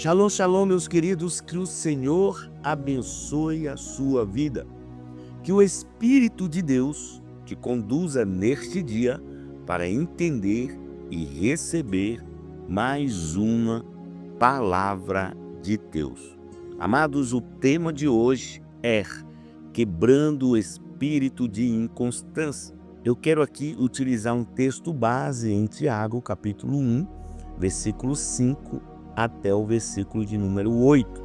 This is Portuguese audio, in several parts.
Shalom, shalom, meus queridos, que o Senhor abençoe a sua vida. Que o Espírito de Deus te conduza neste dia para entender e receber mais uma palavra de Deus. Amados, o tema de hoje é quebrando o espírito de inconstância. Eu quero aqui utilizar um texto base em Tiago, capítulo 1, versículo 5 até o versículo de número 8.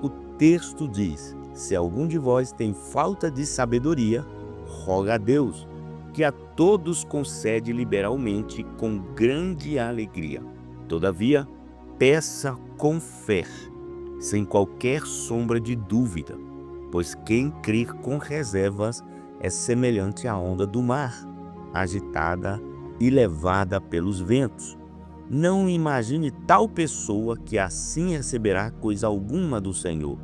O texto diz: se algum de vós tem falta de sabedoria, roga a Deus, que a todos concede liberalmente com grande alegria. Todavia, peça com fé, sem qualquer sombra de dúvida, pois quem crer com reservas é semelhante à onda do mar, agitada e levada pelos ventos. Não imagine tal pessoa que assim receberá coisa alguma do Senhor,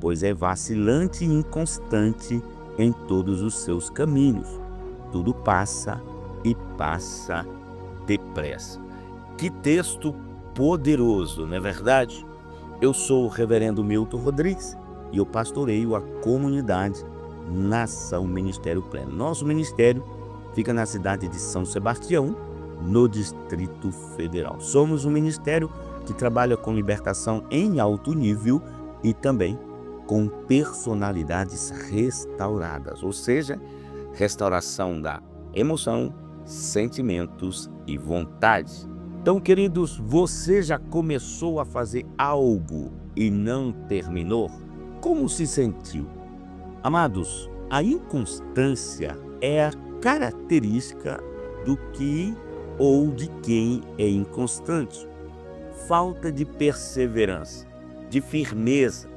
pois é vacilante e inconstante em todos os seus caminhos. Tudo passa e passa depressa. Que texto poderoso, não é verdade? Eu sou o reverendo Milton Rodrigues e eu pastoreio a comunidade Nação Ministério Pleno. Nosso ministério fica na cidade de São Sebastião, no Distrito Federal. Somos um ministério que trabalha com libertação em alto nível e também com personalidades restauradas, ou seja, restauração da emoção, sentimentos e vontades. Então, queridos, você já começou a fazer algo e não terminou? Como se sentiu? Amados, a inconstância é a característica do que ou de quem é inconstante. Falta de perseverança, de firmeza.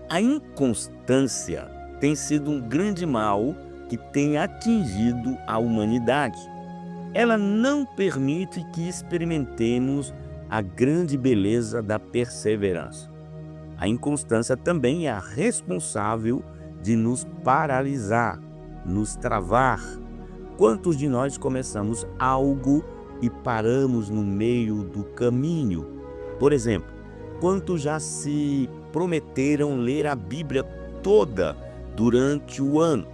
A inconstância tem sido um grande mal que tem atingido a humanidade. Ela não permite que experimentemos a grande beleza da perseverança. A inconstância também é a responsável de nos paralisar, nos travar. Quantos de nós começamos algo e paramos no meio do caminho? Por exemplo, quantos já se prometeram ler a Bíblia toda durante o ano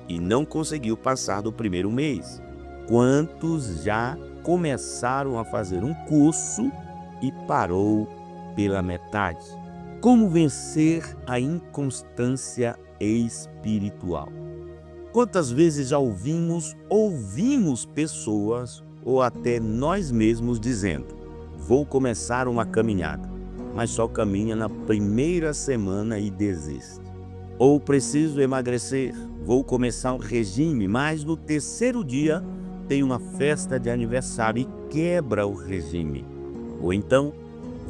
e não conseguiu passar do primeiro mês? Quantos já começaram a fazer um curso e parou pela metade? Como vencer a inconstância espiritual? Quantas vezes já ouvimos pessoas ou até nós mesmos dizendo: vou começar uma caminhada, mas só caminha na primeira semana e desiste. Ou preciso emagrecer, vou começar um regime, mas no terceiro dia tem uma festa de aniversário e quebra o regime. Ou então,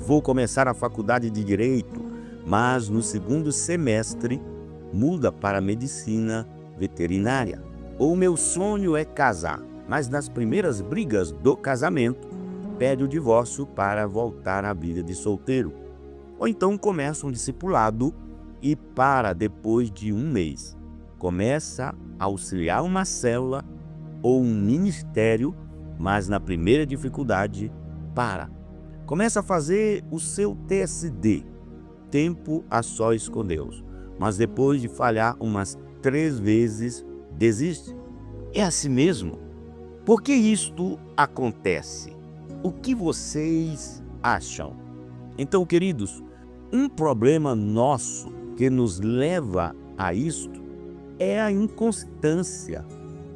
vou começar a faculdade de Direito, mas no segundo semestre muda para medicina veterinária. Ou meu sonho é casar, mas nas primeiras brigas do casamento pede o divórcio para voltar à vida de solteiro. Ou então começa um discipulado e para depois de um mês. Começa a auxiliar uma célula ou um ministério, mas na primeira dificuldade para. Começa a fazer o seu TSD, tempo a sós com Deus, mas depois de falhar umas 3 vezes, desiste. É assim mesmo? Por que isto acontece? O que vocês acham? Então, queridos, um problema nosso que nos leva a isto é a inconstância.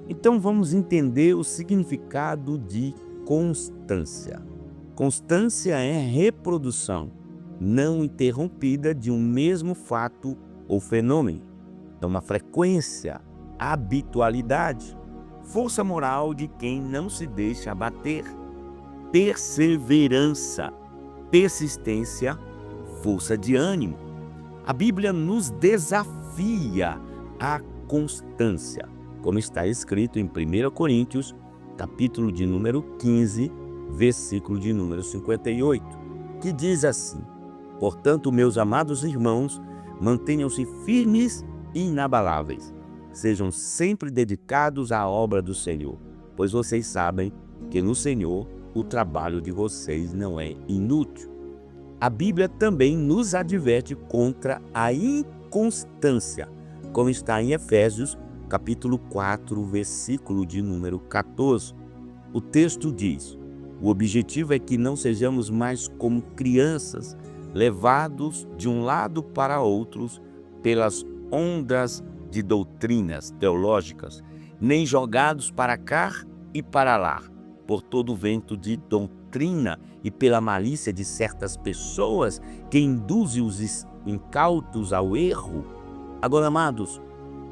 Então, vamos entender o significado de constância. Constância é reprodução não interrompida de um mesmo fato ou fenômeno. Então, uma frequência, habitualidade, força moral de quem não se deixa abater, perseverança, persistência, força de ânimo. A Bíblia nos desafia à constância, como está escrito em 1 Coríntios, capítulo de número 15, versículo de número 58, que diz assim: portanto, meus amados irmãos, mantenham-se firmes e inabaláveis. Sejam sempre dedicados à obra do Senhor, pois vocês sabem que no Senhor o trabalho de vocês não é inútil. A Bíblia também nos adverte contra a inconstância, como está em Efésios, capítulo 4, versículo de número 14. O texto diz: o objetivo é que não sejamos mais como crianças, levados de um lado para outros pelas ondas de doutrinas teológicas, nem jogados para cá e para lá, por todo o vento de doutrina e pela malícia de certas pessoas que induzem os incautos ao erro. Agora, amados,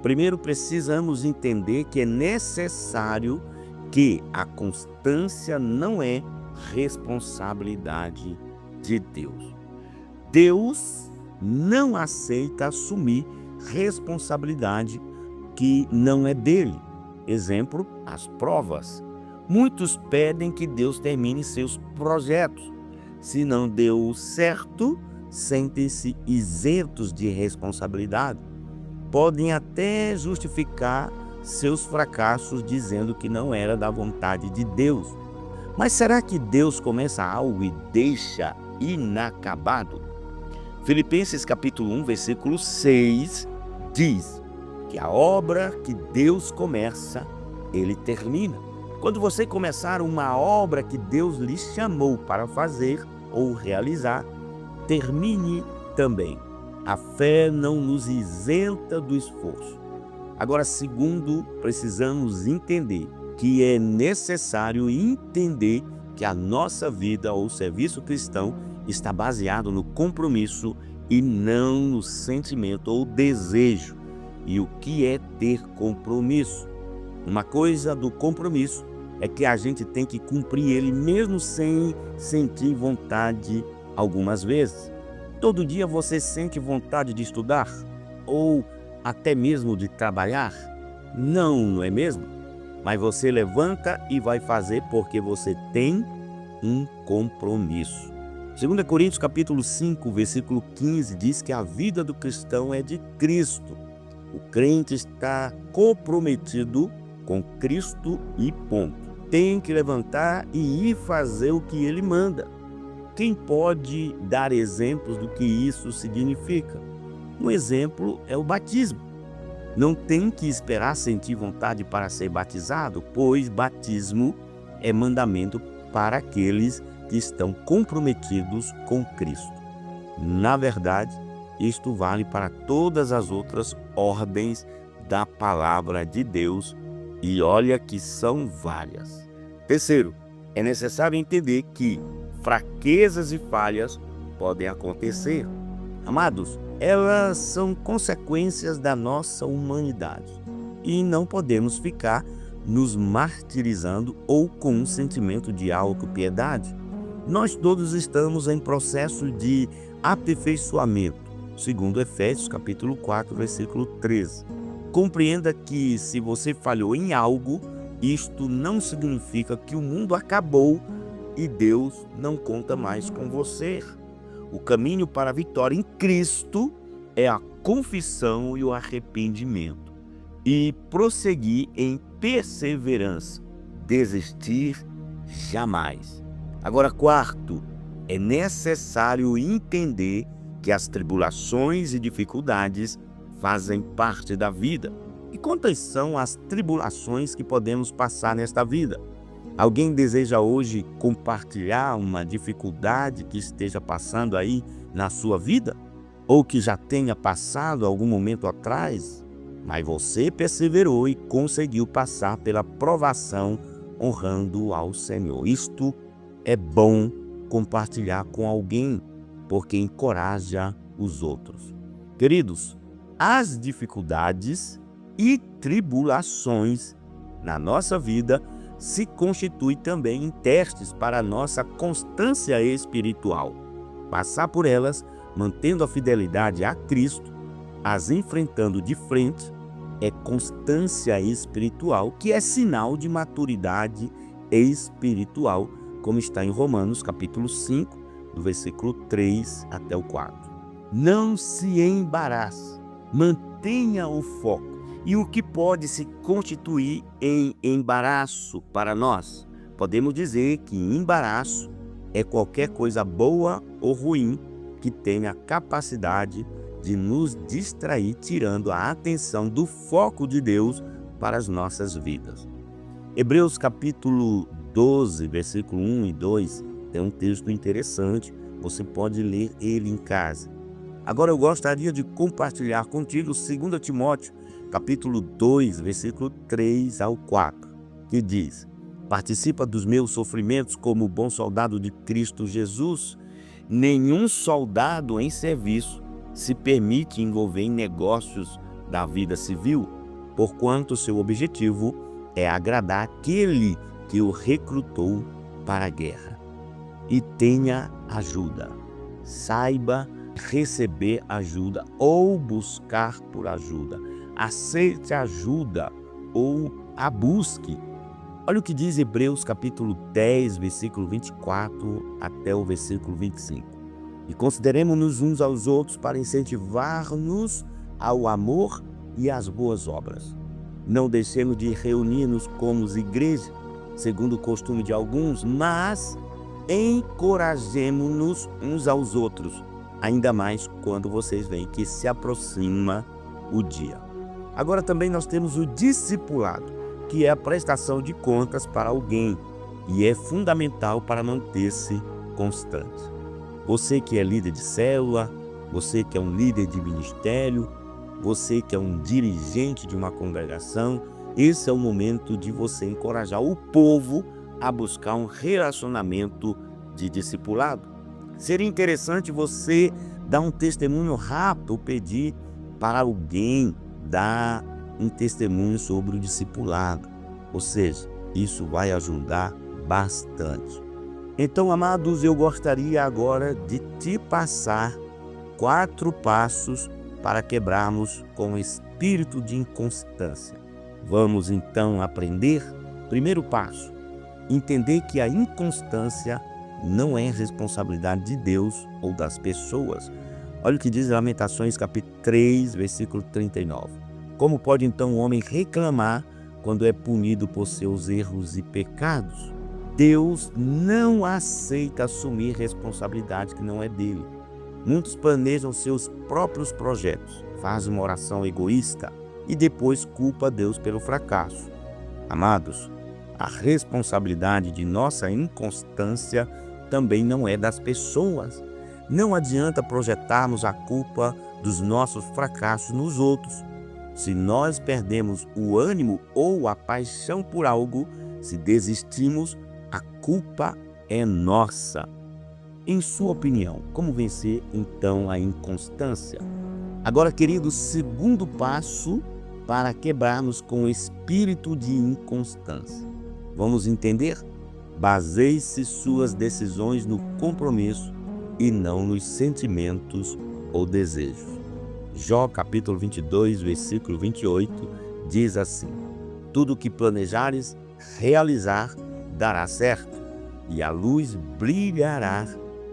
primeiro precisamos entender que é necessário que a constância não é responsabilidade de Deus. Deus não aceita assumir responsabilidade que não é dele. Exemplo, as provas. Muitos pedem que Deus termine seus projetos. Se não deu certo, sentem-se isentos de responsabilidade. Podem até justificar seus fracassos dizendo que não era da vontade de Deus. Mas será que Deus começa algo e deixa inacabado? Filipenses capítulo 1, versículo 6 diz que a obra que Deus começa, Ele termina. Quando você começar uma obra que Deus lhe chamou para fazer ou realizar, termine também. A fé não nos isenta do esforço. Agora, segundo, precisamos entender que é necessário entender que a nossa vida ou serviço cristão está baseado no compromisso e não no sentimento ou desejo. E o que é ter compromisso? Uma coisa do compromisso é que a gente tem que cumprir ele mesmo sem sentir vontade algumas vezes. Todo dia você sente vontade de estudar? Ou até mesmo de trabalhar? Não é mesmo? Mas você levanta e vai fazer porque você tem um compromisso. 2 Coríntios capítulo 5, versículo 15 diz que a vida do cristão é de Cristo. O crente está comprometido com Cristo e ponto. Tem que levantar e ir fazer o que ele manda. Quem pode dar exemplos do que isso significa? Um exemplo é o batismo. Não tem que esperar sentir vontade para ser batizado, pois batismo é mandamento para aqueles que estão comprometidos com Cristo. Na verdade, isto vale para todas as outras ordens da palavra de Deus, e olha que são várias. Terceiro, é necessário entender que fraquezas e falhas podem acontecer. Amados, elas são consequências da nossa humanidade e não podemos ficar nos martirizando ou com um sentimento de autopiedade. Nós todos estamos em processo de aperfeiçoamento, segundo Efésios capítulo 4, versículo 13. Compreenda que se você falhou em algo, isto não significa que o mundo acabou e Deus não conta mais com você. O caminho para a vitória em Cristo é a confissão e o arrependimento. E prosseguir em perseverança. Desistir jamais. Agora, quarto, é necessário entender que as tribulações e dificuldades fazem parte da vida. E quantas são as tribulações que podemos passar nesta vida? Alguém deseja hoje compartilhar uma dificuldade que esteja passando aí na sua vida? Ou que já tenha passado algum momento atrás? Mas você perseverou e conseguiu passar pela provação honrando ao Senhor. Isto é bom compartilhar com alguém, porque encoraja os outros. Queridos, as dificuldades e tribulações na nossa vida se constituem também em testes para a nossa constância espiritual. Passar por elas, mantendo a fidelidade a Cristo, as enfrentando de frente, é constância espiritual, que é sinal de maturidade espiritual, como está em Romanos capítulo 5, do versículo 3 até o 4. Não se embarace, mantenha o foco. E o que pode se constituir em embaraço para nós? Podemos dizer que embaraço é qualquer coisa boa ou ruim que tenha a capacidade de nos distrair, tirando a atenção do foco de Deus para as nossas vidas. Hebreus capítulo 12, versículo 1 e 2, tem um texto interessante, você pode ler ele em casa. Agora eu gostaria de compartilhar contigo 2 Timóteo, capítulo 2, versículo 3 ao 4, que diz: participa dos meus sofrimentos como bom soldado de Cristo Jesus. Nenhum soldado em serviço se permite envolver em negócios da vida civil, porquanto seu objetivo é agradar aquele que o recrutou para a guerra. E tenha ajuda. Saiba receber ajuda ou buscar por ajuda. Aceite ajuda ou a busque. Olha o que diz Hebreus capítulo 10, versículo 24 até o versículo 25. E consideremos-nos uns aos outros para incentivar-nos ao amor e às boas obras. Não deixemos de reunir-nos como igreja, segundo o costume de alguns, mas encorajemo-nos uns aos outros, ainda mais quando vocês veem que se aproxima o dia. Agora também nós temos o discipulado, que é a prestação de contas para alguém e é fundamental para manter-se constante. Você que é líder de célula, você que é um líder de ministério, você que é um dirigente de uma congregação, esse é o momento de você encorajar o povo a buscar um relacionamento de discipulado. Seria interessante você dar um testemunho rápido ou pedir para alguém dar um testemunho sobre o discipulado. Ou seja, isso vai ajudar bastante. Então, amados, eu gostaria agora de te passar 4 passos para quebrarmos com o espírito de inconstância. Vamos então aprender? Primeiro passo: entender que a inconstância não é responsabilidade de Deus ou das pessoas. Olha o que diz Lamentações capítulo 3, versículo 39. Como pode então o homem reclamar quando é punido por seus erros e pecados? Deus não aceita assumir responsabilidade que não é dele. Muitos planejam seus próprios projetos, fazem uma oração egoísta e depois culpa Deus pelo fracasso. Amados, a responsabilidade de nossa inconstância também não é das pessoas. Não adianta projetarmos a culpa dos nossos fracassos nos outros. Se nós perdemos o ânimo ou a paixão por algo, se desistimos, a culpa é nossa. Em sua opinião, como vencer então a inconstância? Agora, querido, segundo passo para quebrarmos com o espírito de inconstância. Vamos entender? Baseie-se suas decisões no compromisso e não nos sentimentos ou desejos. Jó capítulo 22, versículo 28, diz assim: tudo o que planejares realizar dará certo, e a luz brilhará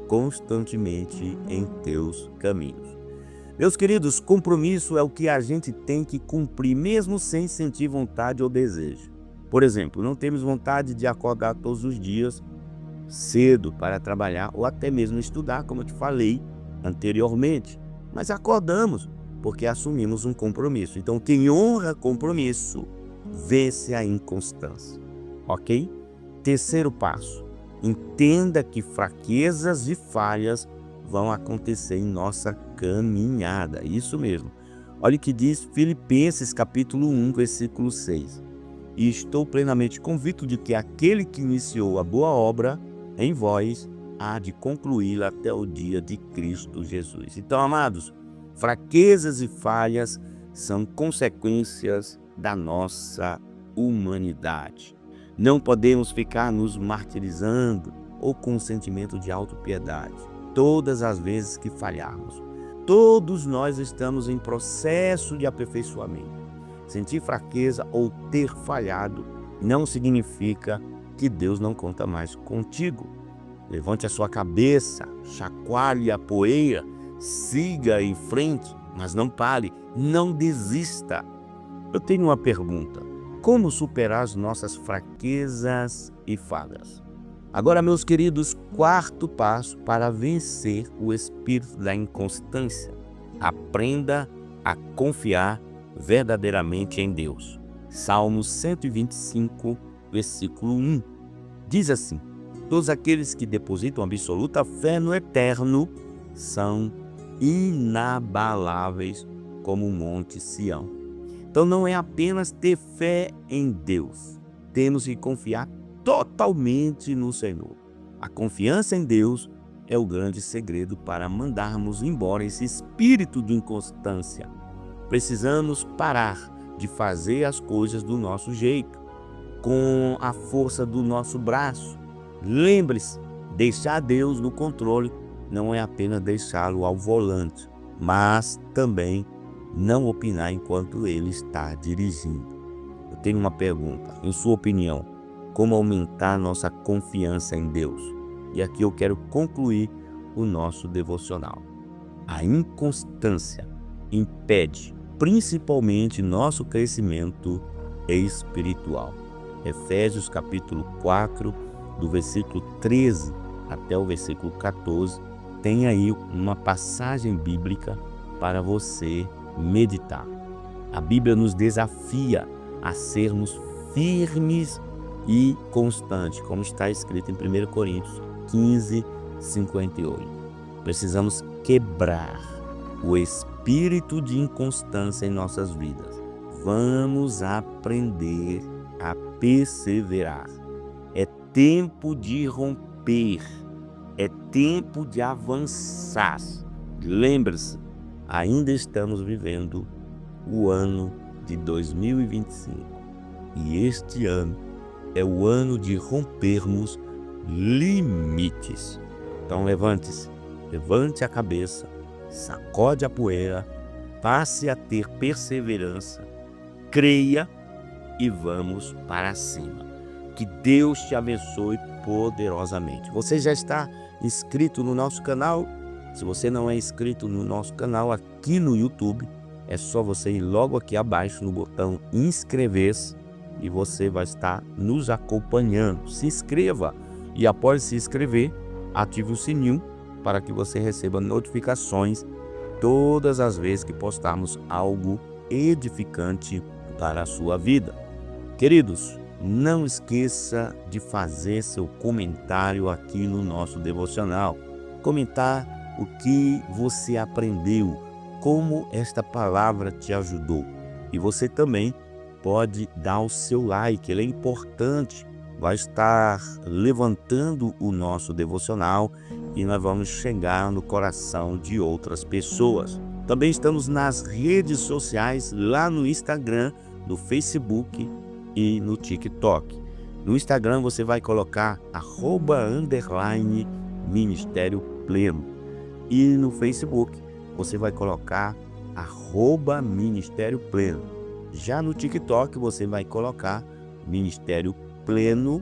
constantemente em teus caminhos. Meus queridos, compromisso é o que a gente tem que cumprir mesmo sem sentir vontade ou desejo. Por exemplo, não temos vontade de acordar todos os dias cedo para trabalhar ou até mesmo estudar, como eu te falei anteriormente, mas acordamos porque assumimos um compromisso. Então, quem honra compromisso vence a inconstância, ok? Terceiro passo: entenda que fraquezas e falhas vão acontecer em nossa caminhada. Isso mesmo. Olha o que diz Filipenses capítulo 1, versículo 6. E estou plenamente convicto de que aquele que iniciou a boa obra em vós há de concluí-la até o dia de Cristo Jesus. Então, amados, fraquezas e falhas são consequências da nossa humanidade. Não podemos ficar nos martirizando ou com um sentimento de autopiedade todas as vezes que falharmos. Todos nós estamos em processo de aperfeiçoamento. Sentir fraqueza ou ter falhado não significa que Deus não conta mais contigo. Levante a sua cabeça, chacoalhe a poeira, siga em frente, mas não pare, não desista. Eu tenho uma pergunta: como superar as nossas fraquezas e falhas? Agora, meus queridos, quarto passo para vencer o espírito da inconstância. Aprenda a confiar verdadeiramente em Deus. Salmos 125, versículo 1. Diz assim: todos aqueles que depositam absoluta fé no Eterno são inabaláveis como o monte Sião. Então não é apenas ter fé em Deus, temos que confiar totalmente no Senhor. A confiança em Deus é o grande segredo para mandarmos embora esse espírito de inconstância. Precisamos parar de fazer as coisas do nosso jeito, com a força do nosso braço. Lembre-se, deixar Deus no controle não é apenas deixá-lo ao volante, mas também não opinar enquanto ele está dirigindo. Eu tenho uma pergunta, em sua opinião, como aumentar nossa confiança em Deus? E aqui eu quero concluir o nosso devocional. A inconstância impede principalmente nosso crescimento espiritual. Efésios capítulo 4, do versículo 13 até o versículo 14, tem aí uma passagem bíblica para você meditar. A Bíblia nos desafia a sermos firmes e constantes, como está escrito em 1 Coríntios 15, 58. Precisamos quebrar o espírito de inconstância em nossas vidas. Vamos aprender a perseverar. É tempo de romper, é tempo de avançar. Lembre-se, ainda estamos vivendo o ano de 2025 e este ano é o ano de rompermos limites. Então levante-se, levante a cabeça, sacode a poeira, passe a ter perseverança, creia e vamos para cima. Que Deus te abençoe poderosamente. Você já está inscrito no nosso canal? Se você não é inscrito no nosso canal aqui no YouTube, é só você ir logo aqui abaixo no botão inscrever-se e você vai estar nos acompanhando. Se inscreva e após se inscrever, ative o sininho para que você receba notificações todas as vezes que postarmos algo edificante para a sua vida. Queridos, não esqueça de fazer seu comentário aqui no nosso devocional. Comentar o que você aprendeu, como esta palavra te ajudou. E você também pode dar o seu like, ele é importante. Vai estar levantando o nosso devocional e nós vamos chegar no coração de outras pessoas. Também estamos nas redes sociais, lá no Instagram, no Facebook e no TikTok. No Instagram você vai colocar @Ministério Pleno. E no Facebook você vai colocar @Ministério Pleno. Já no TikTok você vai colocar Ministério Pleno.news.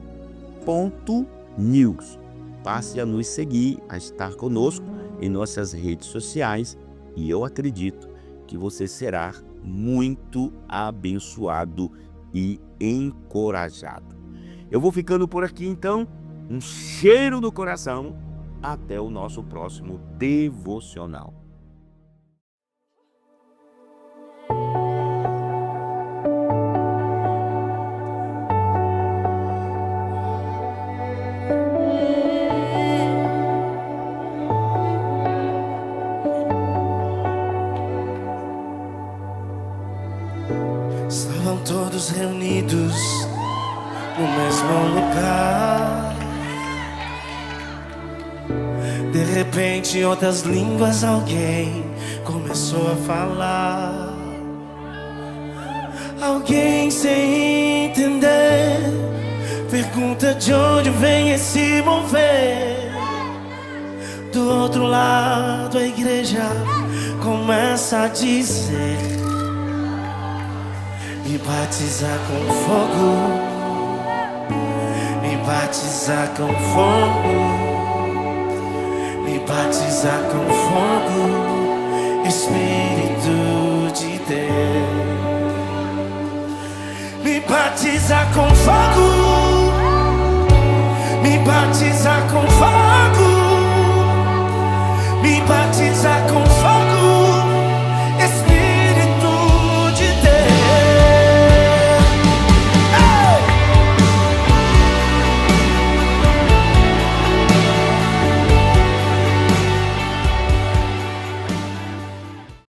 Passe a nos seguir, a estar conosco em nossas redes sociais e eu acredito que você será muito abençoado e encorajado. Eu vou ficando por aqui então, um cheiro no coração, até o nosso próximo devocional. Estavam todos reunidos no mesmo lugar. De repente, em outras línguas, alguém começou a falar. Alguém sem entender pergunta de onde vem esse mover. Do outro lado, a igreja começa a dizer: me batizar com fogo, me batizar com fogo, me batizar com fogo, Espírito de Deus. Me batizar com fogo, me batizar com